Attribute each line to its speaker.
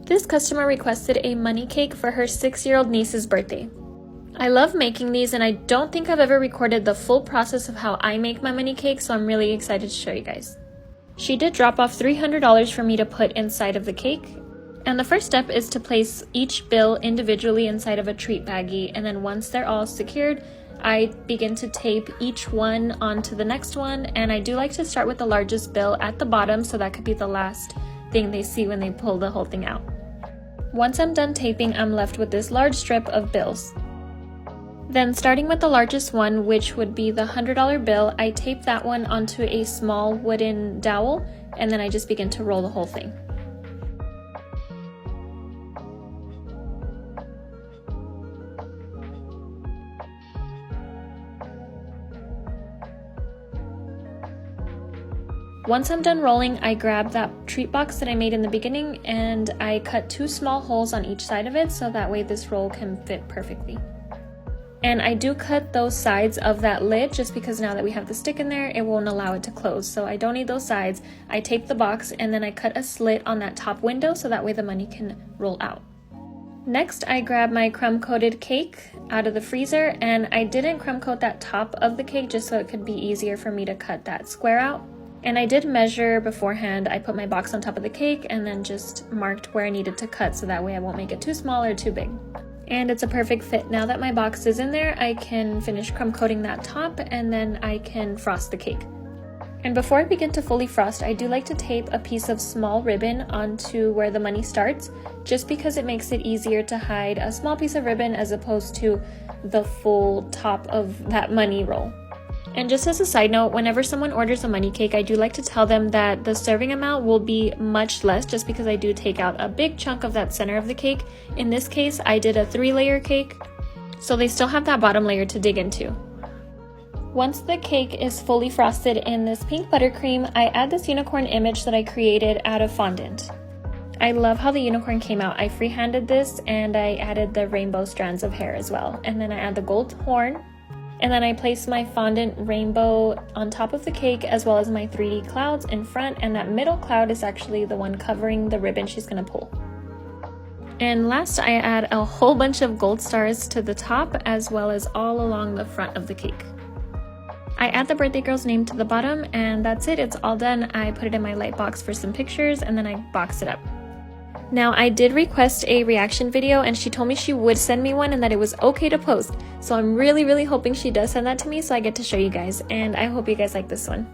Speaker 1: This customer requested a money cake for her 6-year-old niece's birthday. I love making these, and I don't think I've ever recorded the full process of how I make my money cake, so I'm really excited to show you guys. She did drop off $300 for me to put inside of the cake. And the first step is to place each bill individually inside of a treat baggie, and then once they're all secured, I begin to tape each one onto the next one, and I do like to start with the largest bill at the bottom, so that could be the last thing they see when they pull the whole thing out. Once I'm done taping, I'm left with this large strip of bills. Then starting with the largest one, which would be the $100 bill, I tape that one onto a small wooden dowel, and then I just begin to roll the whole thing. Once I'm done rolling, I grab that treat box that I made in the beginning and I cut 2 small holes on each side of it so that way this roll can fit perfectly. And I do cut those sides of that lid just because now that we have the stick in there, it won't allow it to close. So I don't need those sides. I tape the box and then I cut a slit on that top window so that way the money can roll out. Next, I grab my crumb coated cake out of the freezer, and I didn't crumb coat that top of the cake just so it could be easier for me to cut that square out. And I did measure beforehand. I put my box on top of the cake and then just marked where I needed to cut so that way I won't make it too small or too big. And it's a perfect fit. Now that my box is in there, I can finish crumb coating that top and then I can frost the cake. And before I begin to fully frost, I do like to tape a piece of small ribbon onto where the money starts, just because it makes it easier to hide a small piece of ribbon as opposed to the full top of that money roll. And just as a side note, whenever someone orders a money cake, I do like to tell them that the serving amount will be much less just because I do take out a big chunk of that center of the cake. In this case, I did a 3-layer cake, so they still have that bottom layer to dig into. Once the cake is fully frosted in this pink buttercream, I add this unicorn image that I created out of fondant. I love how the unicorn came out. I freehanded this and I added the rainbow strands of hair as well. And then I add the gold horn. And then I place my fondant rainbow on top of the cake as well as my 3D clouds in front, and that middle cloud is actually the one covering the ribbon she's gonna pull. And last, I add a whole bunch of gold stars to the top as well as all along the front of the cake. I add the birthday girl's name to the bottom, and that's it, it's all done. I put it in my light box for some pictures and then I box it up. Now, I did request a reaction video and she told me she would send me one and that it was okay to post. So I'm really hoping she does send that to me so I get to show you guys, and I hope you guys like this one.